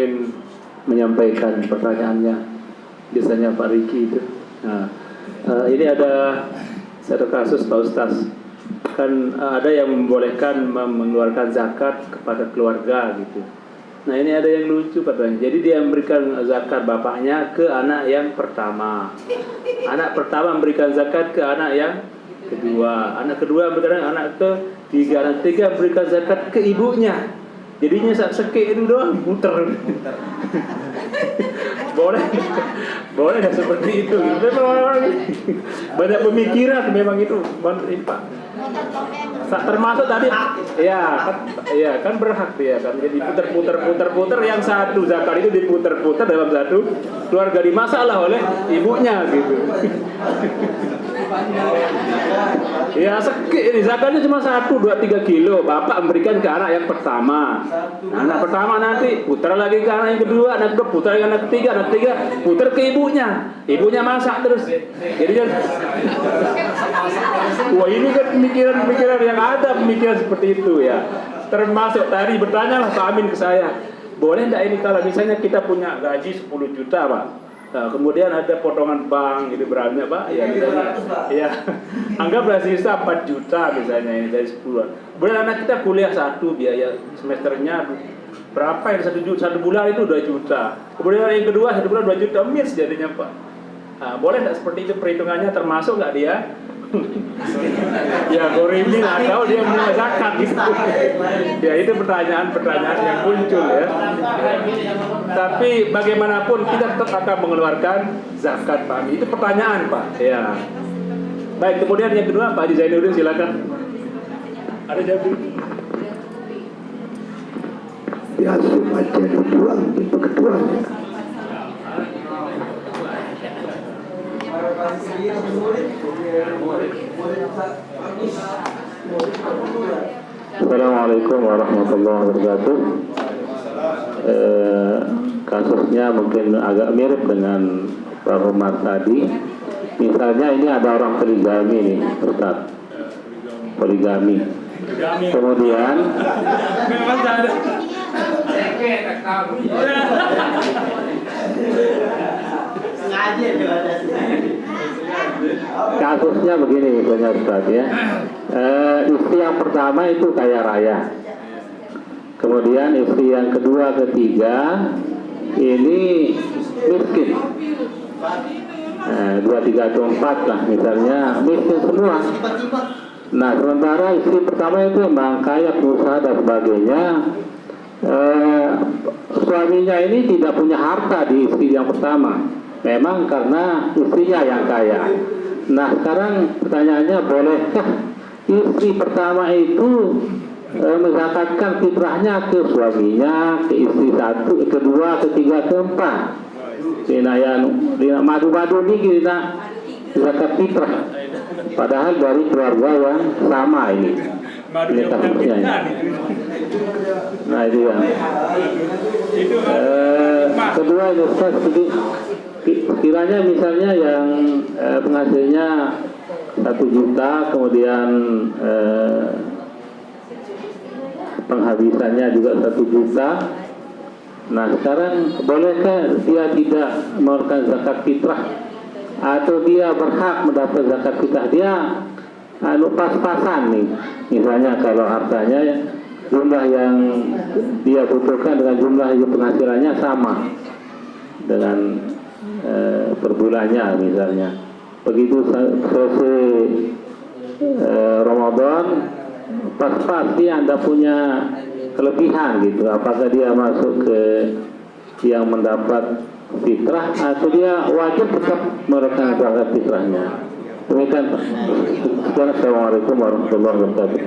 ingin menyampaikan pertanyaannya, biasanya Pak Riki itu. Nah, ini ada satu kasus Pak Ustaz, kan ada yang membolehkan mengeluarkan zakat kepada keluarga gitu. Nah ini ada yang lucu katanya. Jadi dia memberikan zakat bapaknya ke anak yang pertama, anak pertama memberikan zakat ke anak yang kedua, anak kedua memberikan anak ketiga, anak ketiga memberikan zakat ke ibunya. Jadinya saat sekek itu doang muter. boleh nggak seperti itu? Memang banyak pemikiran memang itu, Pak. Termasuk tadi, ya kan berhak dia kan. Jadi puter yang satu zakat itu diputer-puter dalam satu keluarga, dimasalah oleh ibunya gitu. Ya sekik ini zakatnya cuma 1, 2, 3 kilo. Bapak memberikan ke anak yang pertama. Anak pertama nanti putar lagi ke anak yang kedua, anak kedua putar ke anak ketiga, anak ketiga putar ke ibunya. Ibunya masak terus. Jadi kan, wah ini kan pemikiran yang ada, pemikiran seperti itu ya. Termasuk tadi bertanyalah Pak Amin ke saya, boleh enggak ini kalau misalnya kita punya gaji 10 juta Pak, nah, kemudian ada potongan bank gitu berapa Pak? Ya, misalnya, ya anggaplah sisa 4 juta misalnya ini dari 10. Kemudian anak kita kuliah 1, biaya semesternya berapa ya, 1 juta, 1 bulan itu 2 juta. Kemudian yang kedua 1 bulan 2 juta, miss jadinya Pak. Nah, boleh nggak seperti itu perhitungannya, termasuk nggak dia? Ya gorimnya atau dia punya zakat gitu. Ya itu pertanyaan yang muncul ya. Tapi bagaimanapun kita tetap akan mengeluarkan zakat Pak. Itu pertanyaan Pak. Ya. Baik, kemudian yang kedua Pak Haji Zainuddin silakan. Ada jawab. Ya aja dijual di ketuaan. Assalamualaikum warahmatullahi wabarakatuh. Kasusnya mungkin agak mirip dengan Pak Umar tadi. Misalnya ini ada orang poligami nih, Ustaz. Poligami. Kemudian kasusnya begini misalnya Ustaz ya. Istri yang pertama itu kaya raya. Kemudian istri yang kedua, ketiga ini miskin. 2, 3, atau 4 lah misalnya miskin semua. Nah sementara istri pertama itu memang kaya, pengusaha dan sebagainya. Suaminya ini tidak punya harta di istri yang pertama, memang karena istrinya yang kaya. Nah sekarang pertanyaannya, bolehkah istri pertama itu menzakatkan fitrahnya ke suaminya, ke istri 1, kedua, ketiga, keempat? Dina madu-madu ini kita zakat fitrah, padahal dari keluarga yang sama ini kasusnya ini. Nah itu ya. Kedua itu Ustaz, kiranya misalnya yang penghasilnya 1 juta, kemudian penghabisannya juga 1 juta. Nah sekarang bolehkah dia tidak mengeluarkan zakat fitrah, atau dia berhak mendapat zakat fitrah? Dia pas-pasan nih, misalnya kalau hartanya jumlah yang dia butuhkan dengan jumlah penghasilannya sama dengan per bulannya misalnya. Begitu selesai Ramadan, pas-pas dia Anda punya kelebihan gitu, apakah dia masuk ke yang mendapat fitrah atau dia wajib tetap mengeluarkan zakat fitrahnya? Demikian Pak. Assalamualaikum warahmatullahi wabarakatuh.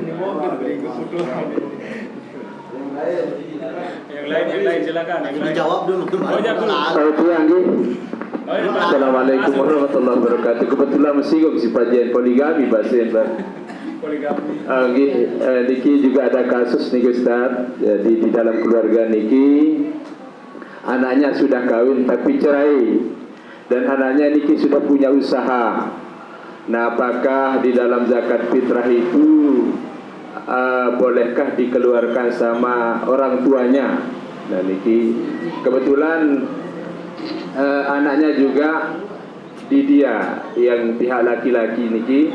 Yang lain silakan. Jawab dulu. Assalamualaikum warahmatullahi wabarakatuh. Kebetulan masih si pajian poligami bahasa poligami. Niki juga ada kasus nih Ustaz. Jadi di dalam keluarga Niki anaknya sudah kawin tapi cerai, dan anaknya Niki sudah punya usaha. Nah, apakah di dalam zakat fitrah itu bolehkah dikeluarkan sama orang tuanya? Dan niki kebetulan anaknya juga Didia yang pihak laki-laki niki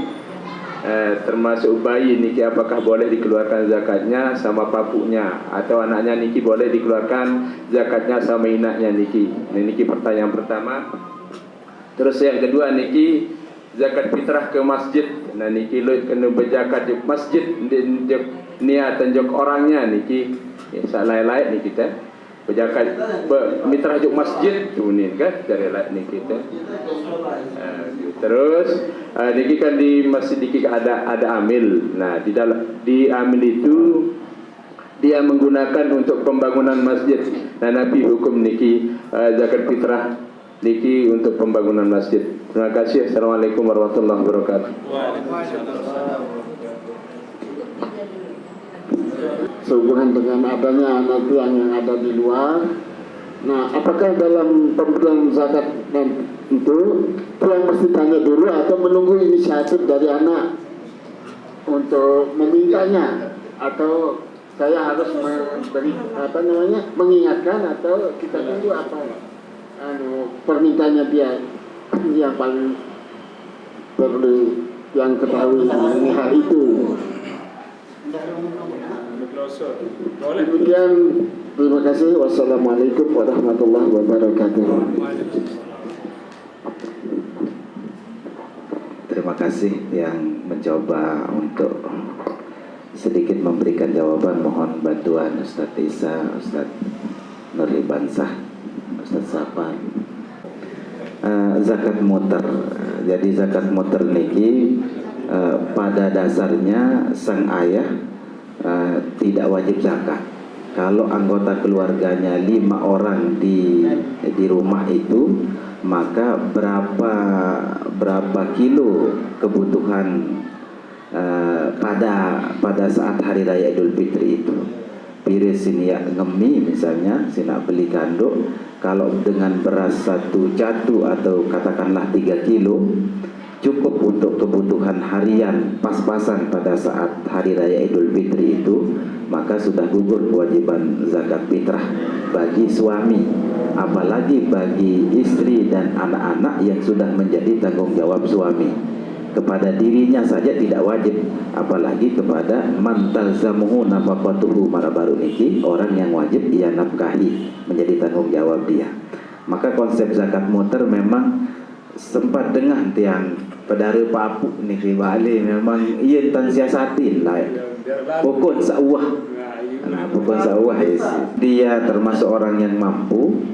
termasuk bayi niki, apakah boleh dikeluarkan zakatnya sama papunya, atau anaknya niki boleh dikeluarkan zakatnya sama inaknya niki. Niki pertanyaan pertama. Terus yang kedua niki zakat fitrah ke masjid. Nah niki lo kena berzakat di masjid niatan jok orangnya niki lain-lain ni kita berzakat fitrah jok masjid tu ni kan dari lain ni kita. Terus niki kan di masjid niki ada amil. Nah di dalam di amil itu dia menggunakan untuk pembangunan masjid. Nah Nabi hukum niki zakat fitrah niki untuk pembangunan masjid. Terima kasih. Assalamualaikum warahmatullahi wabarakatuh. Sehubungan dengan adanya anak yang ada di luar, nah apakah dalam pemberian zakat itu yang mesti tanya dulu atau menunggu inisiatif dari anak untuk memintanya, atau saya harus memberi mengingatkan, atau kita tunggu apa permintaannya dia yang paling perlu yang ketahui mengenai hal itu. Demikian, terima kasih. Wassalamualaikum warahmatullahi wabarakatuh. Terima kasih yang mencoba untuk sedikit memberikan jawaban. Mohon bantuan Ustaz Isa, Ustaz Nurhibansah, Ustaz Safar. Zakat muter. Jadi zakat muter niki pada dasarnya sang ayah tidak wajib zakat. Kalau anggota keluarganya 5 orang di rumah itu, maka berapa kilo kebutuhan pada saat hari raya Idul Fitri itu. Piris ini ya ngemi misalnya, sina beli kanduk, kalau dengan beras 1 catu atau katakanlah 3 kilo cukup untuk kebutuhan harian pas-pasan pada saat hari raya Idul Fitri itu, maka sudah gugur kewajiban zakat fitrah bagi suami, apalagi bagi istri dan anak-anak yang sudah menjadi tanggung jawab suami. Kepada dirinya saja tidak wajib, apalagi kepada man talzamuhu nafaqatuhu, mara baru niki orang yang wajib ia nafkahi, menjadi tanggung jawab dia. Maka konsep zakat muter memang sempat dengan tiang pedari papu niki bali, memang ia tan siasatin lah pokok sawah. Nah pokok sawah dia termasuk orang yang mampu,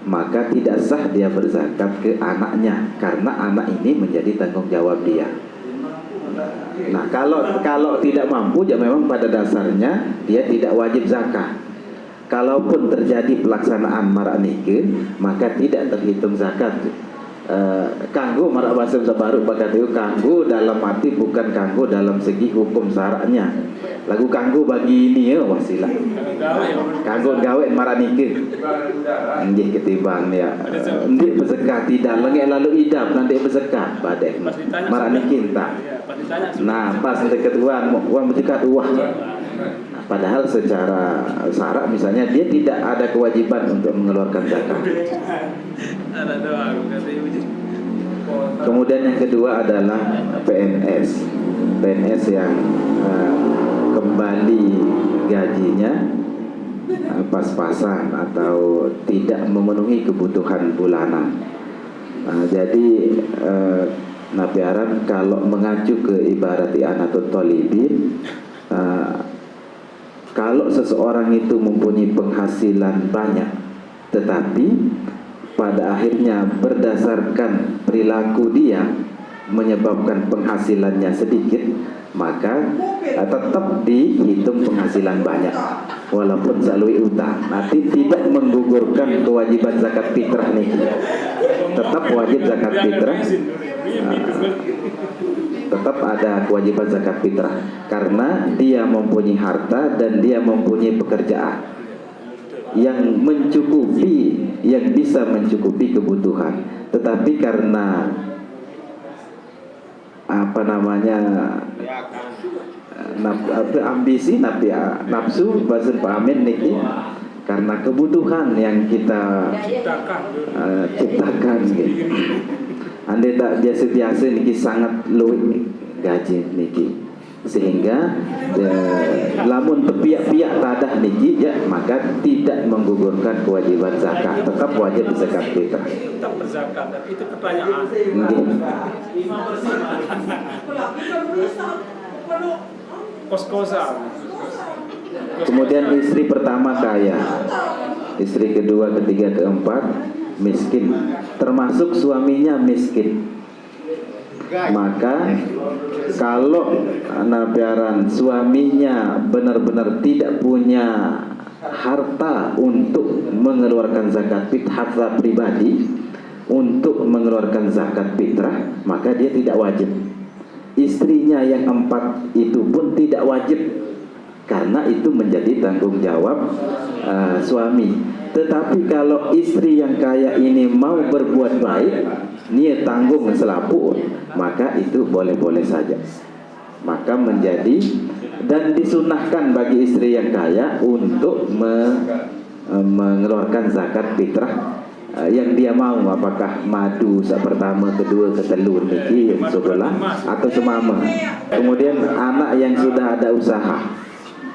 maka tidak sah dia berzakat ke anaknya, karena anak ini menjadi tanggung jawab dia. Nah kalau tidak mampu, ya memang pada dasarnya dia tidak wajib zakat. Kalaupun terjadi pelaksanaan marak nike, maka tidak terhitung zakat. Kanggo marak bahasa baru bakateu kanggo dalam arti bukan kanggo dalam segi hukum syaraknya. Lagu kanggo bagi ini ya wasilah. Kanggo gawe marak nike. Nggih ketimbang ya. Ndik berzakat tidak lengek lalu idam nanti berzakat badek. Marak nike tak. Nah, pas ketuan uang berzakat wah. Padahal secara syarak misalnya dia tidak ada kewajiban untuk mengeluarkan zakat. Kemudian yang kedua adalah PNS. PNS yang kembali gajinya pas-pasan atau tidak memenuhi kebutuhan bulanan. Jadi Nabi Arab kalau mengacu ke ibarat i'anatul thalibin, kalau seseorang itu mempunyai penghasilan banyak, tetapi pada akhirnya berdasarkan perilaku dia menyebabkan penghasilannya sedikit, maka tetap dihitung penghasilan banyak walaupun zalui utang. Nanti tidak menggugurkan kewajiban zakat fitrah nih, tetap wajib zakat fitrah. Tetap ada kewajiban zakat fitrah karena dia mempunyai harta dan dia mempunyai pekerjaan yang mencukupi, yang bisa mencukupi kebutuhan. Tetapi karena ambisi nafsu bahasa Pak Amin niki, karena kebutuhan yang kita ciptakan gitu. Andai tak biasa-biasa niki sangat luwih gaji niki, sehingga lamun tepiak-piak tadah niki ya, maka tidak menggugurkan kewajiban zakat, tetap wajib zakat fitrah. Tetap berzakat, tapi itu pertanyaan. Kos-kosan. Kemudian istri pertama kaya, istri kedua, ketiga, keempat miskin, termasuk suaminya miskin. Maka kalau nabiaran suaminya benar-benar tidak punya harta untuk mengeluarkan zakat fitrah, harta pribadi untuk mengeluarkan zakat fitrah, maka dia tidak wajib. Istrinya yang 4 itu pun tidak wajib, karena itu menjadi tanggung jawab suami. Tetapi kalau istri yang kaya ini mau berbuat baik, niat tanggung selapu, maka itu boleh-boleh saja. Maka menjadi, dan disunahkan bagi istri yang kaya untuk mengeluarkan zakat fitrah yang dia mau, apakah madu pertama, kedua, ketelur niki sebelah atau semama. Kemudian anak yang sudah ada usaha,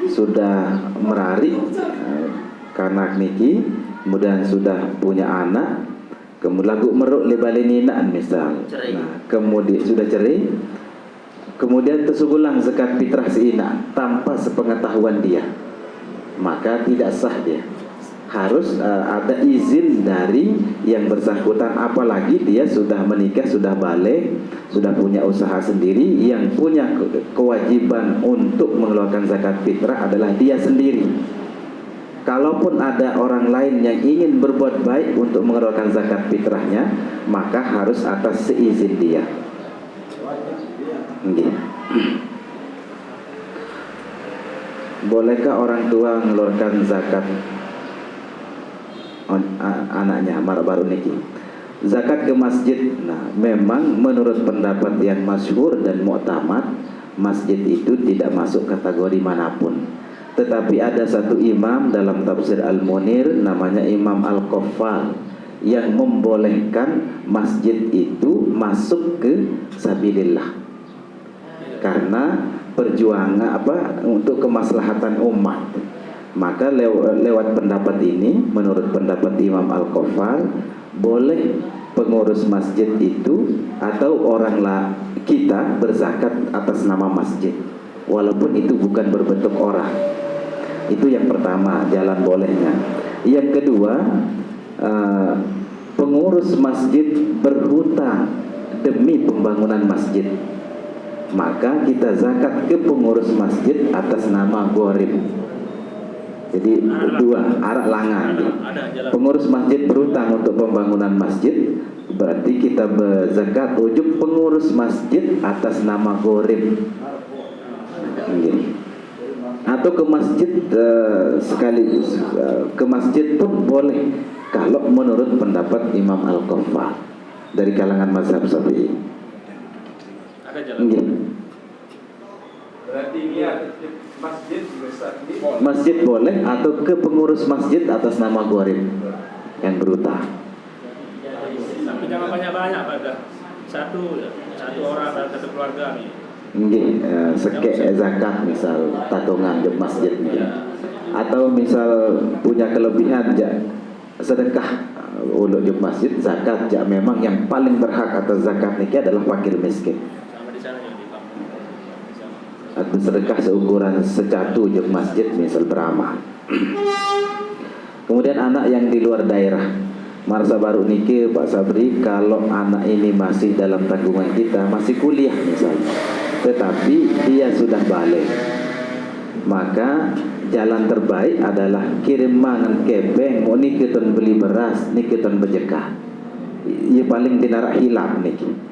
sudah merarik kanak niki, kemudian sudah punya anak, kemudian lagu meruk lebalinaan misal, nah, kemudian sudah cerai, kemudian tersugulang zakat fitrah seina tanpa sepengetahuan dia, maka tidak sah dia. Harus ada izin dari yang bersangkutan, apalagi dia sudah menikah, sudah balik, sudah punya usaha sendiri. Yang punya kewajiban untuk mengeluarkan zakat fitrah adalah dia sendiri. Kalaupun ada orang lain yang ingin berbuat baik untuk mengeluarkan zakat fitrahnya, maka harus atas seizin dia. Bolehkah orang tua mengeluarkan zakat anaknya baru niki? Zakat ke masjid, nah memang menurut pendapat yang masyhur dan mu'tamad, masjid itu tidak masuk kategori manapun. Tetapi ada satu imam dalam tafsir Al-Munir, namanya Imam Al-Qaffal, yang membolehkan masjid itu masuk ke sabilillah, karena perjuangan untuk kemaslahatan umat. Maka lewat pendapat ini, menurut pendapat Imam Al-Qaffal, boleh pengurus masjid itu atau kita berzakat atas nama masjid, walaupun itu bukan berbentuk orang. Itu yang pertama, jalan bolehnya. Yang kedua, pengurus masjid berhutang demi pembangunan masjid, maka kita zakat ke pengurus masjid atas nama gharib. Jadi dua, arak langan. Pengurus masjid berhutang untuk pembangunan masjid, berarti kita berzakat ujub pengurus masjid atas nama gharib. Atau ke masjid sekaligus, ke masjid pun boleh kalau menurut pendapat Imam Al-Qaffal dari kalangan mazhab Syafi'i. Berarti niat masjid boleh, atau ke pengurus masjid atas nama gharib yang berhutang. Tapi jangan banyak-banyak, pada satu orang dan satu keluarga nih. Sekek zakat misal tatungan di masjid nih. Atau misal punya kelebihan sedekah untuk di masjid, zakat memang yang paling berhak atas zakat niki adalah fakir miskin. Atau sedekah seukuran secatu di masjid misal beramal. Kemudian anak yang di luar daerah, Marsa baru niki Pak Sabri, kalau anak ini masih dalam tanggungan kita, masih kuliah misalnya, tetapi dia sudah balik, maka jalan terbaik adalah kirim mangan kebeng, niki ton beli beras, niki ton bejekah. Ia paling dinarak hilap niki.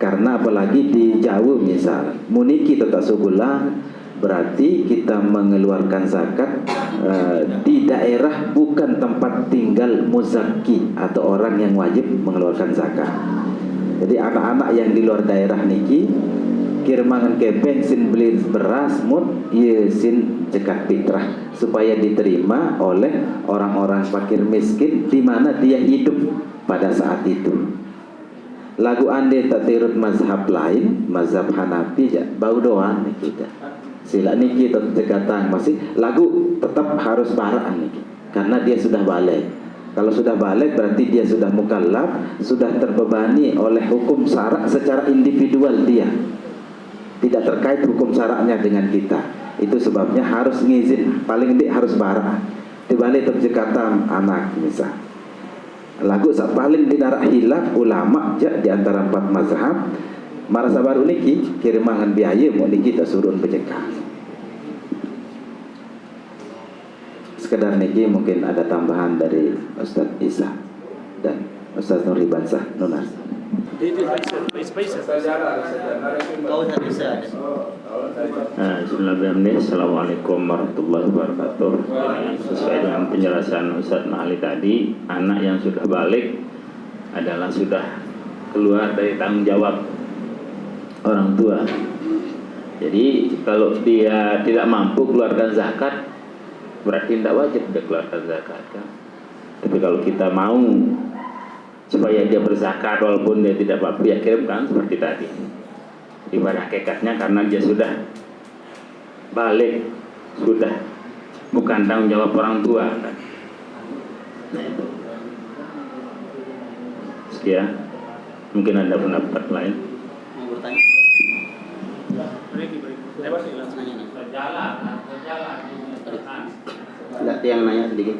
Karena apalagi di Jawa misal, muniki tetap sebulan, berarti kita mengeluarkan zakat di daerah bukan tempat tinggal muzaki atau orang yang wajib mengeluarkan zakat. Jadi anak-anak yang di luar daerah niki kirimangan kepeng sin beli beras mut ye sin zakat fitrah supaya diterima oleh orang-orang fakir miskin di mana dia hidup pada saat itu. Lagu ande tak tirut mazhab lain, mazhab Hanafi ya, bau doang nih kita. Sila niki tetap dekatang masih lagu tetap harus baraan nih, karena dia sudah balik. Kalau sudah balik berarti dia sudah mukallaf, sudah terbebani oleh hukum syarak secara individual dia. Tidak terkait hukum syaraknya dengan kita. Itu sebabnya harus ngizin, paling tidak harus baraan. Dibalik terjekatan anak misal. Lagu sak paling dinarak hilaf ulama ja di antara 4 mazhab marasa baru niki kirimangan biaya mau niki tak surun berjekah. Sekedar niki mungkin ada tambahan dari Ustaz Isa dan Ustaz Nuri Bansah Nunas. Bismillahirrahmanirrahim. Assalamualaikum warahmatullahi wabarakatuh. Sesuai dengan penjelasan Ustaz Mahali tadi, anak yang sudah balik adalah sudah keluar dari tanggung jawab orang tua. Jadi kalau dia tidak mampu keluarkan zakat, berarti tidak wajib dia keluarkan zakat kan. Tapi kalau kita mau supaya dia berzakat walaupun dia tidak mampu, ya kirimkan seperti tadi. Di pada hakikatnya karena dia sudah balik, sudah bukan tanggung jawab orang tua kan. Nah itu. Sekian. Mungkin ada pendapat lain. Mau bertanya? Enggak, yang nanya sedikit.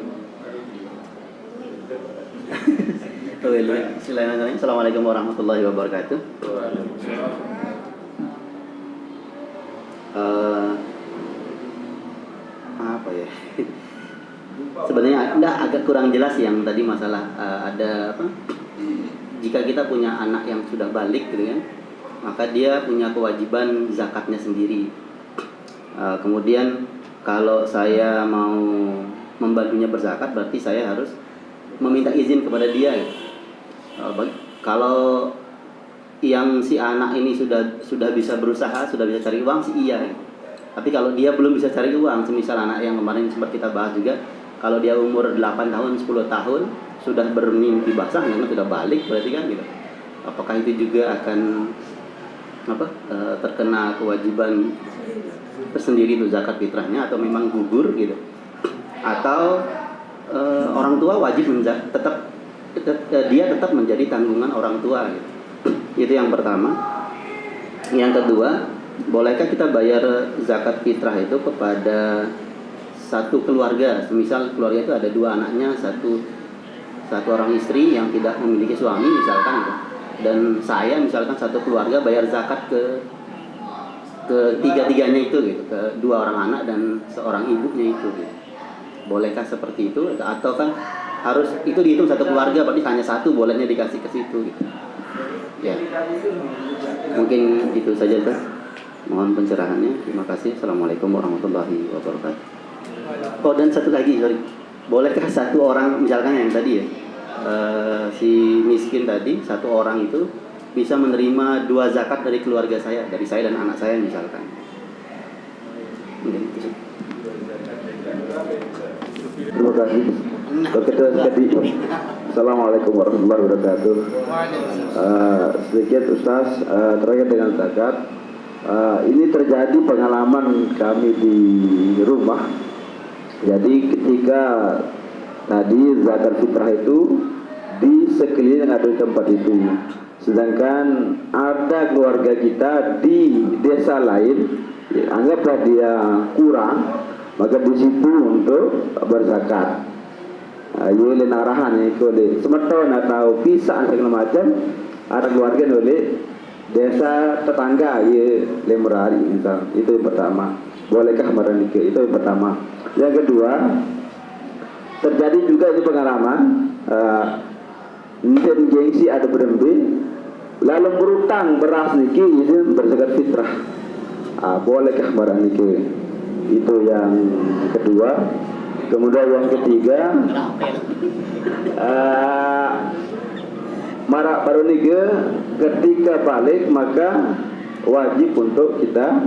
Silakan. Assalamualaikum warahmatullahi wabarakatuh. Apa ya? Sebenarnya agak kurang jelas yang tadi masalah ada apa? Jika kita punya anak yang sudah balik gitu kan, maka dia punya kewajiban zakatnya sendiri. Kemudian kalau saya mau membantunya berzakat, berarti saya harus meminta izin kepada dia. Kalau yang si anak ini sudah bisa berusaha, sudah bisa cari uang sih iya. Tapi kalau dia belum bisa cari uang, semisal anak yang kemarin sempat kita bahas juga, kalau dia umur 8 tahun, 10 tahun sudah bermimpi basah, memang sudah balik berarti kan gitu. Apakah itu juga akan terkena kewajiban tersendiri itu zakat fitrahnya atau memang gugur gitu? Atau orang tua wajib dia tetap menjadi tanggungan orang tua gitu. Itu yang pertama. Yang kedua, bolehkah kita bayar zakat fitrah itu kepada satu keluarga? Semisal keluarga itu ada 2 anaknya, satu orang istri yang tidak memiliki suami misalkan gitu. Dan saya misalkan satu keluarga bayar zakat ke tiga-tiganya itu gitu, ke 2 orang anak dan seorang ibunya itu gitu. Bolehkah seperti itu atau kan harus itu dihitung satu keluarga, berarti hanya satu bolehnya dikasih ke situ gitu. Ya. Mungkin itu saja Ustaz. Mohon pencerahannya. Terima kasih. Assalamualaikum warahmatullahi wabarakatuh. Oh, dan satu lagi, sorry. Bolehkah satu orang misalkan yang tadi ya, si miskin tadi, satu orang itu bisa menerima 2 zakat dari keluarga saya, dari saya dan anak saya misalkan. Mungkin itu. Terima kasih. Ketua sekalian. Assalamualaikum warahmatullahi wabarakatuh. Sedikit Ustaz terkait dengan zakat. Ini terjadi pengalaman kami di rumah. Jadi ketika tadi zakat fitrah itu di sekeliling ada tempat itu, sedangkan ada keluarga kita di desa lain, ya, anggaplah dia kurang, maka di situ untuk berzakat. Yole narahan itu le semeton atau pisah segala macam, ada keluarga oleh desa tetangga ye lemrari misal. Itu yang pertama. Bolehkah merenik? Itu yang pertama. Yang kedua, terjadi juga ini pengalaman dan gengsi ada berembe lalu berutang beras niki itu berzakat fitrah. Bolehkah merenik? Itu yang kedua. Kemudian yang ketiga, Kenapa ya? marak baru niga ketika balik maka wajib untuk kita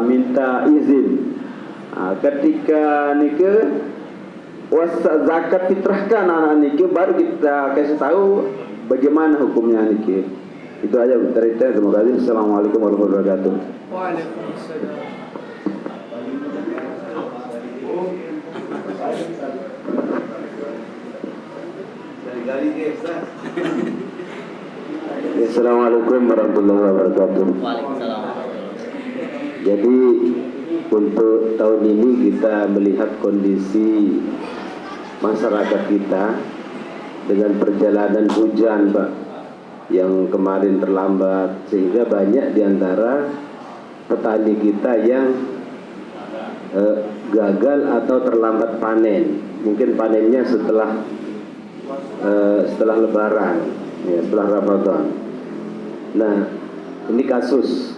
minta izin. Ketika nike zakat fitrahkan anak nike, baru kita kasih tahu bagaimana hukumnya nike. Itu aja dari saya. Terima kasih. Assalamualaikum warahmatullahi wabarakatuh. Waalaikumsalam. Assalamualaikum warahmatullahi wabarakatuh. Waalaikumsalam. Jadi untuk tahun ini kita melihat kondisi masyarakat kita dengan perjalanan hujan, Pak, yang kemarin terlambat, sehingga banyak diantara petani kita yang gagal atau terlambat panen. Mungkin panennya setelah Lebaran, ya, setelah Ramadan. Nah, ini kasus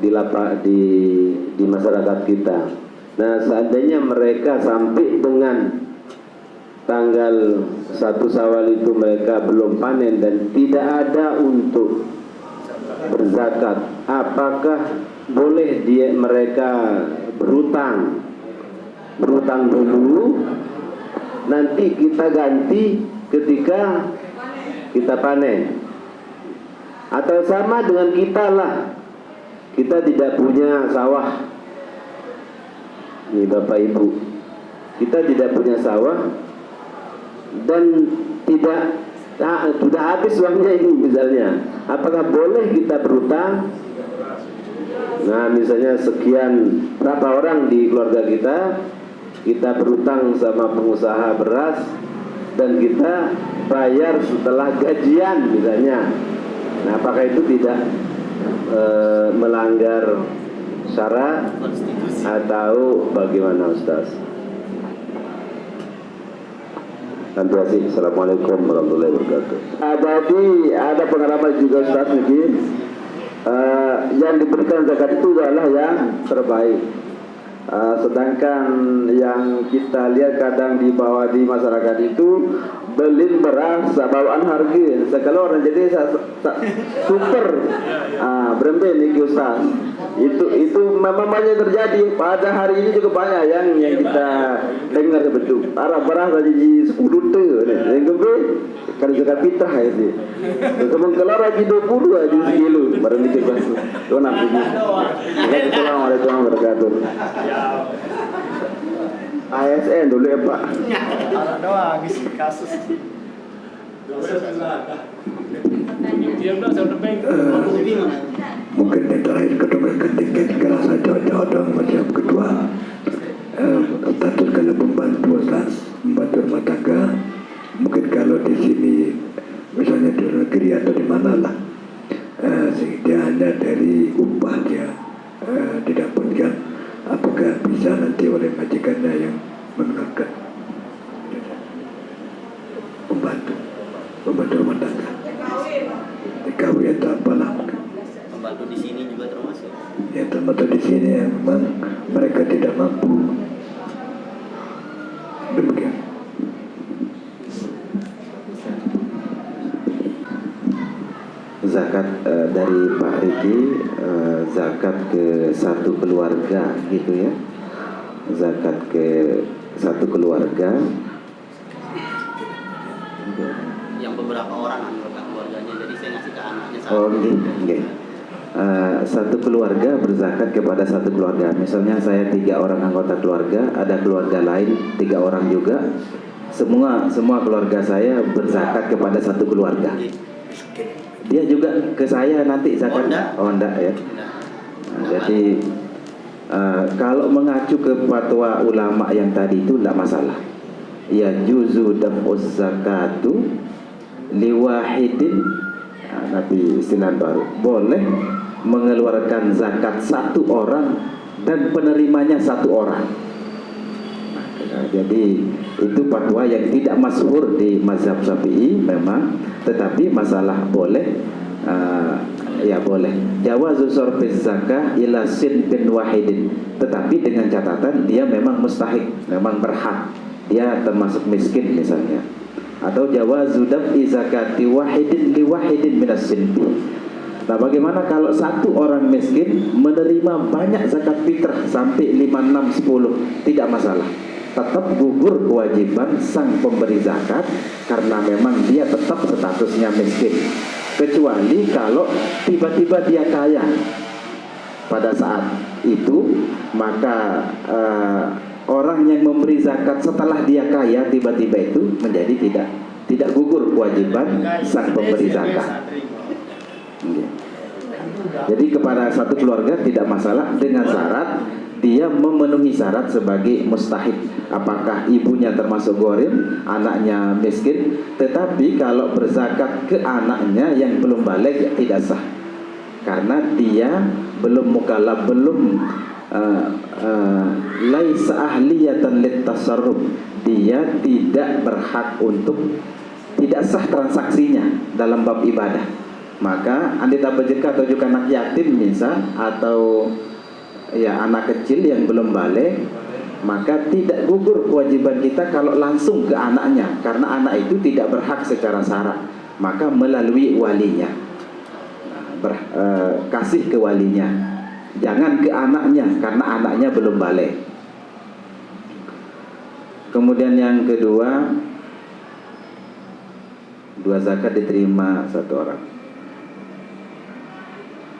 di masyarakat kita. Nah, seandainya mereka sampai dengan tanggal 1 Syawal itu mereka belum panen dan tidak ada untuk berzakat, apakah boleh mereka berhutang dulu, nanti kita ganti ketika kita panen? Atau sama dengan kita lah, kita tidak punya sawah, nih Bapak Ibu, kita tidak punya sawah dan sudah habis uangnya ini misalnya, apakah boleh kita berhutang? Nah, misalnya sekian, berapa orang di keluarga kita berhutang sama pengusaha beras dan kita bayar setelah gajian misalnya. Nah, apakah itu tidak melanggar syarat atau bagaimana, Ustaz? Assalamualaikum warahmatullahi wabarakatuh. Jadi ada pengalaman juga, Ustaz, yang diberikan zakat itu adalah yang terbaik. Sedangkan yang kita lihat kadang di bawah di masyarakat itu beli beras bawaan harga sekali orang, jadi super berembe nih Ustaz. Itu memang banyak terjadi pada hari ini, juga banyak yang kita dengar betul. Arah beras aja di 10 tu, yang gede kalau zakat fitrah itu. Kemudian kelar lagi 20 aja sekilo, baru dikit bantu. Tuh nanti. Assalamualaikum warahmatullahi wabarakatuh. ASN dulu ya Pak. Doang isi kasus. Mungkin yang terakhir kedua ketika kerasa jodoh macam kedua status kalau membantu rumah tangga. Mungkin kalau di sini misalnya di negeri atau di mana lah, dia hanya dari upah dia didapatkan, apakah bisa nanti oleh majikannya yang mengeluarkan pembantu rumah tangga, dikawin atau apalah. Pembantu di sini juga termasuk. Ya, termasuk di sini yang memang mereka tidak mampu. Demikian. Zakat dari Pak Riki, zakat ke satu keluarga gitu ya, zakat ke satu keluarga Yang beberapa orang anggota keluarganya, jadi saya ngasih ke anaknya satu. oh okay. Satu keluarga berzakat kepada satu keluarga. Misalnya saya 3 orang anggota keluarga, ada keluarga lain 3 orang juga, semua keluarga saya berzakat kepada satu keluarga. Dia juga ke saya nanti zakat. Oh enggak ya. Nah, jadi kalau mengacu ke fatwa ulama yang tadi itu enggak masalah. Ya juzu dam'uz zakatu liwahidin. Nabi istilah baru, boleh mengeluarkan zakat 1 orang dan penerimanya 1 orang. Jadi itu fatwa yang tidak masyhur di mazhab Syafi'i memang, tetapi masalah boleh, ya boleh. Jawazu sarfiz zakah ila sinfin wahidin, tetapi dengan catatan dia memang mustahik, memang berhak, dia termasuk miskin misalnya. Atau jawazu daf'i zakati wahidin li wahidin minas sinfi, Nah, bagaimana kalau satu orang miskin menerima banyak zakat fitrah sampai 5, 6, 10, tidak masalah. Tetap gugur kewajiban sang pemberi zakat karena memang dia tetap statusnya miskin. Kecuali kalau tiba-tiba dia kaya pada saat itu, maka orang yang memberi zakat setelah dia kaya tiba-tiba itu menjadi tidak gugur kewajiban sang pemberi zakat. Jadi kepada satu keluarga tidak masalah dengan syarat dia memenuhi syarat sebagai mustahik. Apakah ibunya termasuk gharim, anaknya miskin. Tetapi kalau berzakat ke anaknya yang belum balik ya tidak sah, karena dia belum mukallaf, belum laisa ahliyatan litasarruf. Dia tidak berhak untuk, tidak sah transaksinya dalam bab ibadah. Maka andita berzakat atau juga anak yatim misal, atau ya anak kecil yang belum balik, maka tidak gugur kewajiban kita kalau langsung ke anaknya, karena anak itu tidak berhak secara syarat, maka melalui walinya. Kasih ke walinya, jangan ke anaknya karena anaknya belum balik. Kemudian yang kedua, 2 zakat diterima satu orang.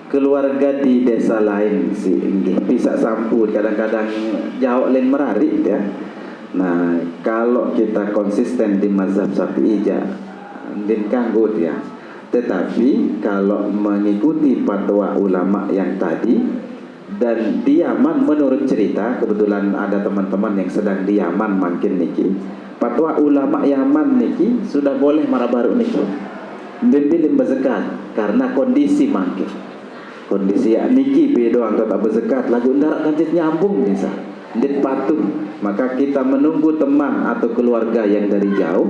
Keluarga di desa lain sih bisa sambut, kadang-kadang jauh lain merarik ya. Nah, kalau kita konsisten di mazhab Syafi'i din kanggut ya. Tetapi kalau mengikuti fatwa ulama yang tadi, dan di Yaman menurut cerita, kebetulan ada teman-teman yang sedang di Yaman makin niki, fatwa ulama Yaman niki sudah boleh marah baru niki bimbing berzakat karena kondisi makin kondisi ya niki bedo angkat berzakat lagu ndarak kancet nyambung bisa ndik patuh, maka kita menunggu teman atau keluarga yang dari jauh,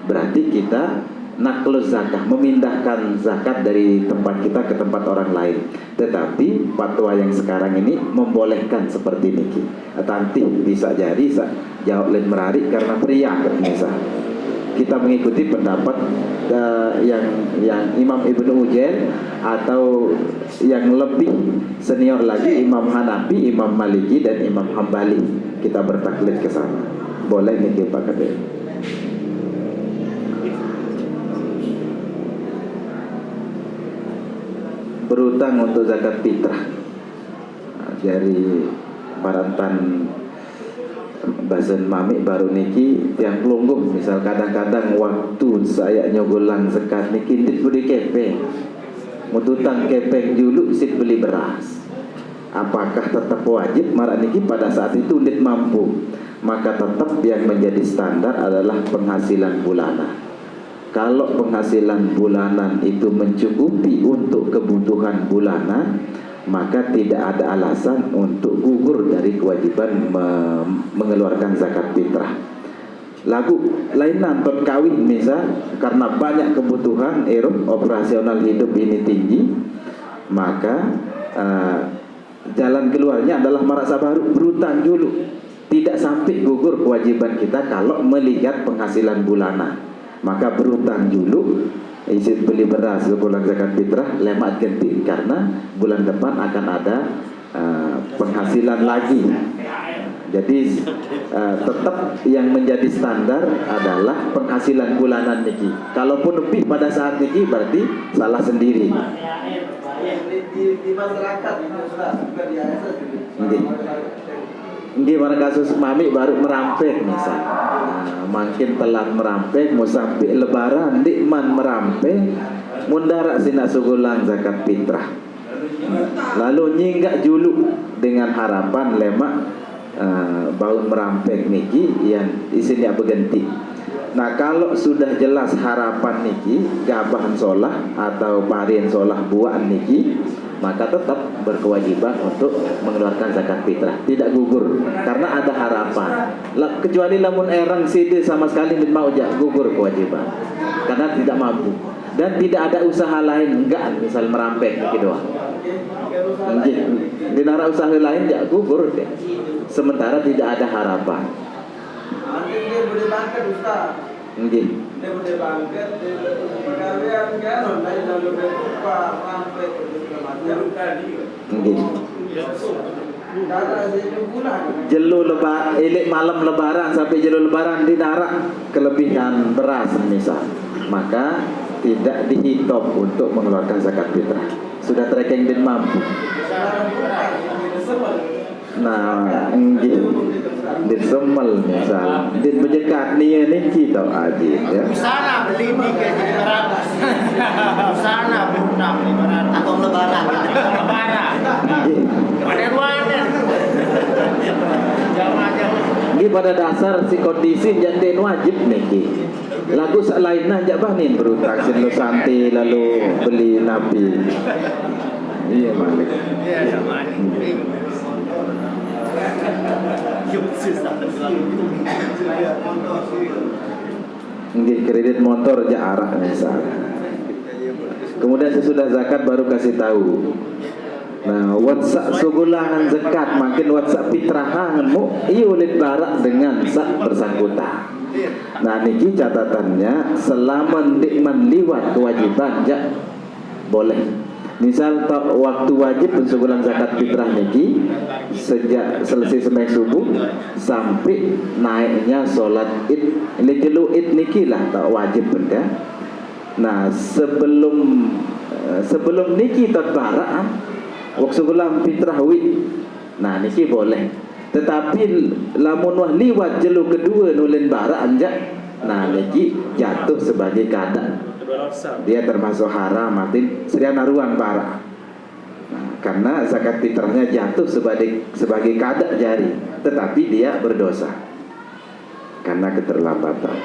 berarti kita naklus zakat, memindahkan zakat dari tempat kita ke tempat orang lain. Tetapi fatwa yang sekarang ini membolehkan seperti niki. Nanti bisa jadi jauh lain merarik karena pria misal. Kita mengikuti pendapat yang Imam Ibnu Ujair, atau yang lebih senior lagi Imam Hanafi, Imam Maliki dan Imam Hambali. Kita bertaklid ke sana. Boleh niki Pak Kadir. Berutang untuk zakat fitrah dari barantan bazen mami baru niki yang pelungguh, misal kadang-kadang waktu saya nyogolan zakat niki ndit beli kepeng, mututang kepeng dulu sit beli beras. Apakah tetap wajib marak niki pada saat itu ndit mampu? Maka tetap yang menjadi standar adalah penghasilan bulanan. Kalau penghasilan bulanan itu mencukupi untuk kebutuhan bulanan, maka tidak ada alasan untuk gugur dari kewajiban mengeluarkan zakat fitrah. Lagu lain nonton kawin misal, karena banyak kebutuhan operasional hidup ini tinggi, maka jalan keluarnya adalah merasa baru berutang dulu. Tidak sampai gugur kewajiban kita kalau melihat penghasilan bulanan, maka berutang dulu, isi beli beras bulan zakat fitrah lemat ganti, karena bulan depan akan ada penghasilan lagi. Jadi tetap yang menjadi standar adalah penghasilan bulanan niki. Kalaupun lebih pada saat niki berarti salah sendiri. Di masyarakat ini pada kasus mami baru merampek misal, makin telat merampek, mau sampai lebaran dik man merampek, mundara sina sugulang zakat fitrah, lalu nyinggak julu dengan harapan lemak bau merampek niki yang isinya berganti. Nah, kalau sudah jelas harapan niki gabahan solah atau parian solah buaan niki, maka tetap berkewajiban untuk mengeluarkan zakat fitrah, tidak gugur karena ada harapan. Kecuali lamun erang sidi sama sekali tidak mau gugur kewajiban karena tidak mampu dan tidak ada usaha lain, enggak misal merampek niki doang. Di nara usaha lain tidak gugur deh. Sementara tidak ada harapan. Nggih. Jelu malam lebaran sampai jelu lebaran dinarak kelebihan beras misal, maka tidak dihitung untuk mengeluarkan zakat fitrah. Sudah tracking dan mampu. Nah, di semel misal, di berjekat ni kita aja ya. Sana beli 300. Sana berhutang 500. Atau lebaran. Lebaran. Wanen-wanen. Jamaah-jamaah. Ini pada dasar si kondisi janten wajib niki. Lagu lainnya aja bah nih berutang sinu santi lalu beli nabi. Iya malik. Iya sama. Nggih kredit motor jarak misal. Kemudian sesudah zakat baru kasih tahu. Nah, WhatsApp sugulangan zakat makin WhatsApp fitrahanmu ieu ulit barak dengan sak bersangkutan. Nah, niki catatannya selama dikman liwat kewajiban ja boleh. Misal waktu wajib pensugulan zakat fitrah niki sejak selesai sembahyang subuh sampai naiknya sholat id. Jelu id niki lah tak wajib benda. Nah, sebelum niki tadbaraan waktu sugulan fitrah wi. Nah, niki boleh. Tetapi lamun wah liwat jelu kedua nulin bara anja. Nah, niki jatuh sebagai kada. Dia termasuk haram mati sedia naruan para. Nah, karena zakat fitrahnya jatuh sebagai kada jari, tetapi dia berdosa karena keterlambatan.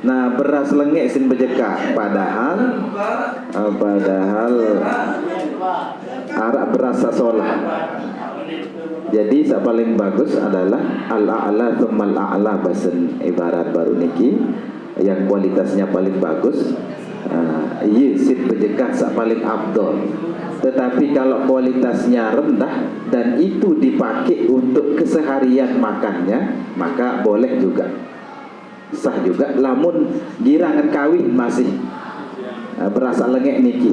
Nah, beras lengek sin bejeka padahal arak beras sasolah. Jadi yang paling bagus adalah al-a'la thumma al-a'la basen ibarat baru niki yang kualitasnya paling bagus. Iya sin bejeka yang paling abdol. Tetapi kalau kualitasnya rendah dan itu dipakai untuk keseharian makannya, maka boleh juga. Sah juga lamun girangan kawin masih berasa lengek niki.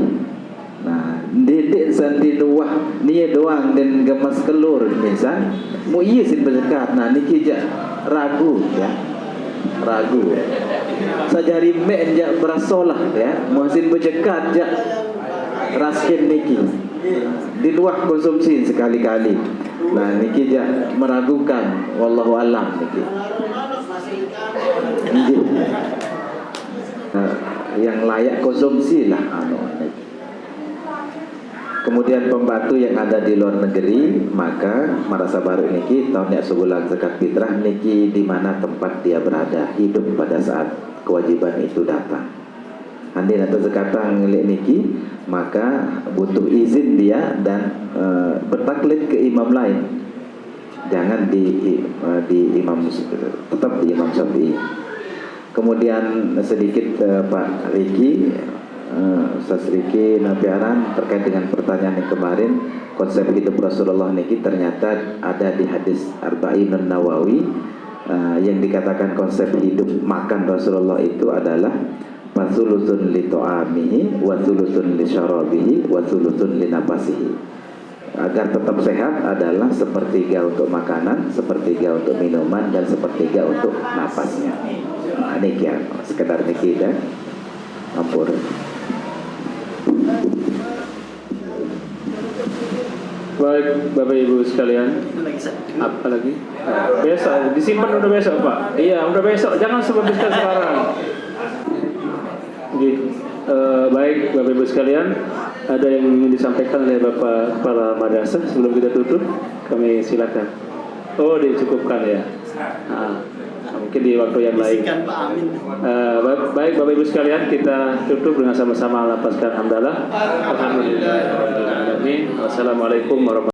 Nah, dedek sandi nuah nia doang dan gemas kelur misal mu iya sin berzakat. Nah, niki ja ragu ya. Ragu. Sajari mek ja berasolah ya, muhsin berzakat ja raskin niki. Di luar konsumsi sekali-kali. Nah, niki ja meragukan wallahu alam niki. Yang layak konsumsi lah Kemudian pembantu yang ada di luar negeri, maka merasa baru niki tahun yang sebulan zakat fitrah niki di mana tempat dia berada hidup pada saat kewajiban itu datang. Andi atau zakatan ngelik niki, maka butuh izin dia dan bertaklid ke imam lain. Jangan di imam, tetap di Imam Syafi'i. Kemudian sedikit Pak Riki, Ustaz Riki Napiaran terkait dengan pertanyaan yang kemarin, konsep hidup Rasulullah niki ternyata ada di hadis Arba'inun Nawawi yang dikatakan konsep hidup makan Rasulullah itu adalah wasulusun li to'amihi, wasulusun li syarabihi, wasulusun li nafasihi. Agar tetap sehat adalah sepertiga untuk makanan, sepertiga untuk minuman, dan sepertiga untuk napasnya. Nah, ini ya, sekedar niki dan ampun. Baik, Bapak Ibu sekalian. Apa lagi? Besok, disimpan udah besok Pak. Iya, udah besok. Jangan sebabkan sekarang. Baik, Bapak Ibu sekalian. Ada yang ingin disampaikan oleh Bapak Kepala Madrasah sebelum kita tutup? Kami silakan. Oh, dicukupkan ya. Mungkin di waktu yang lain. Baik, Bapak Ibu sekalian, kita tutup dengan sama-sama lapaskan hamdalah. Alhamdulillah. Wassalamualaikum warahmatullahi wabarakatuh.